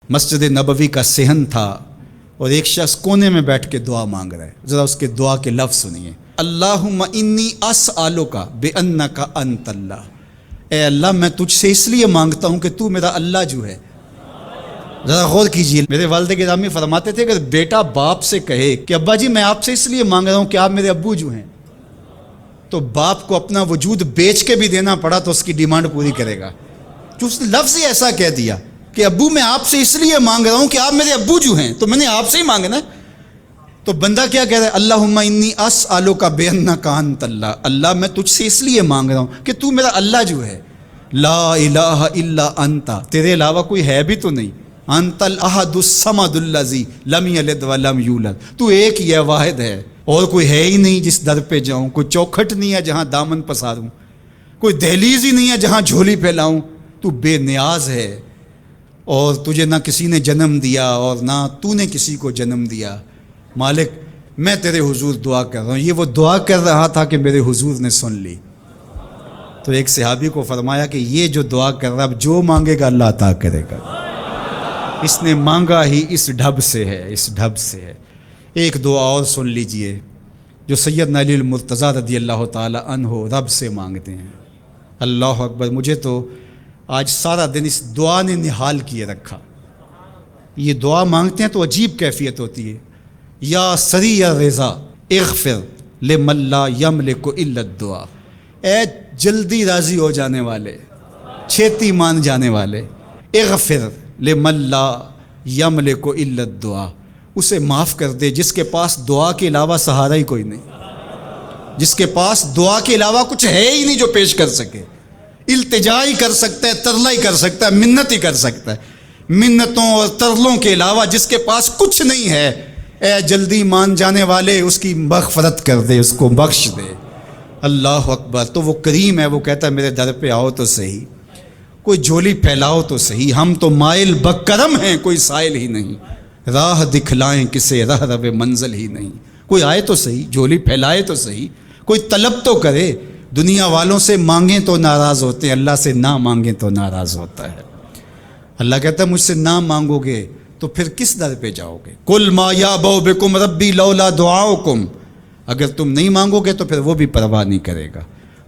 مسجد نبوی کا صحن تھا اور ایک شخص کونے میں بیٹھ کے دعا مانگ رہا ہے. ذرا اس کے دعا کے لفظ سنیے. اللہم انی اسألک بانک انت اللہ. اے اللہ میں تجھ سے اس لیے مانگتا ہوں کہ تو میرا اللہ جو ہے. ذرا غور کیجیے. میرے والد گرامی فرماتے تھے کہ بیٹا باپ سے کہے کہ ابا جی میں آپ سے اس لیے مانگ رہا ہوں کہ آپ میرے ابو جو ہیں، تو باپ کو اپنا وجود بیچ کے بھی دینا پڑا تو اس کی ڈیمانڈ پوری کرے گا. جو اس نے لفظ ہی ایسا کہہ دیا کہ ابو میں آپ سے اس لیے مانگ رہا ہوں کہ آپ میرے ابو جو ہیں، تو میں نے آپ سے ہی مانگنا ہے. تو بندہ کیا کہہ رہا ہے؟ اللہم انی اسألک بانک انت اللہ. اللہ میں تجھ سے اس لیے مانگ رہا ہوں کہ تو میرا اللہ جو ہے. لا الہ الا انت، تیرے علاوہ کوئی ہے بھی تو نہیں. انت الاحد الصمد الذی لم یلد ولم یولد. تو ایک ہی ہے، واحد ہے، اور کوئی ہے ہی نہیں جس در پہ جاؤں. کوئی چوکھٹ نہیں ہے جہاں دامن پساروں، کوئی دہلیز ہی نہیں ہے جہاں جھولی پھیلاؤں. تو بے نیاز ہے، اور تجھے نہ کسی نے جنم دیا اور نہ تو نے کسی کو جنم دیا. مالک میں تیرے حضور دعا کر رہا ہوں. یہ وہ دعا کر رہا تھا کہ میرے حضور نے سن لی. تو ایک صحابی کو فرمایا کہ یہ جو دعا کر رہا اب جو مانگے گا اللہ عطا کرے گا. اس نے مانگا ہی اس ڈھب سے ہے، اس ڈھب سے ہے. ایک دعا اور سن لیجئے جو سیدنا علی المرتضیٰ رضی اللہ تعالی عنہ رب سے مانگتے ہیں. اللہ اکبر. مجھے تو آج سارا دن اس دعا نے نحال کیے رکھا. یہ دعا مانگتے ہیں تو عجیب کیفیت ہوتی ہے. یا سریع الرضا اغفر لمن لا یملک الا الدعاء. اے جلدی راضی ہو جانے والے، چھیتی مان جانے والے، اغفر لمن لا یملک الا الدعاء. اسے معاف کر دے جس کے پاس دعا کے علاوہ سہارا ہی کوئی نہیں، جس کے پاس دعا کے علاوہ کچھ ہے ہی نہیں جو پیش کر سکے. التجا ہی کر سکتا ہے، ترلا ہی کر سکتا ہے، منت ہی کر سکتا ہے. منتوں اور ترلوں کے علاوہ جس کے پاس کچھ نہیں ہے، اے جلدی مان جانے والے اس کی مغفرت کر دے، اس کو بخش دے. اللہ اکبر. تو وہ کریم ہے، وہ کہتا ہے میرے در پہ آؤ تو صحیح، کوئی جھولی پھیلاؤ تو صحیح. ہم تو مائل بکرم ہیں، کوئی سائل ہی نہیں. راہ دکھلائیں کسے رہ رو منزل ہی نہیں. کوئی آئے تو صحیح، جھولی پھیلائے تو صحیح، کوئی طلب تو کرے. دنیا والوں سے مانگیں تو ناراض ہوتے ہیں، اللہ سے نہ مانگیں تو ناراض ہوتا ہے. اللہ کہتا ہے مجھ سے نہ مانگو گے تو پھر کس در پہ جاؤ گے؟ قل ما یعبؤ بکم ربی لولا دعاؤکم. اگر تم نہیں مانگو گے تو پھر وہ بھی پرواہ نہیں کرے گا.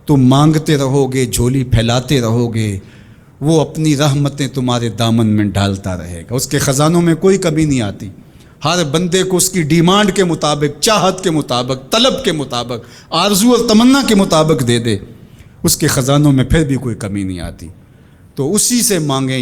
تم مانگتے رہو گے، جھولی پھیلاتے رہو گے، وہ اپنی رحمتیں تمہارے دامن میں ڈالتا رہے گا. اس کے خزانوں میں کوئی کمی نہیں آتی. ہر بندے کو اس کی ڈیمانڈ کے مطابق، چاہت کے مطابق، طلب کے مطابق، آرزو اور تمنا کے مطابق دے دے. اس کے خزانوں میں پھر بھی کوئی کمی نہیں آتی. تو اسی سے مانگیں.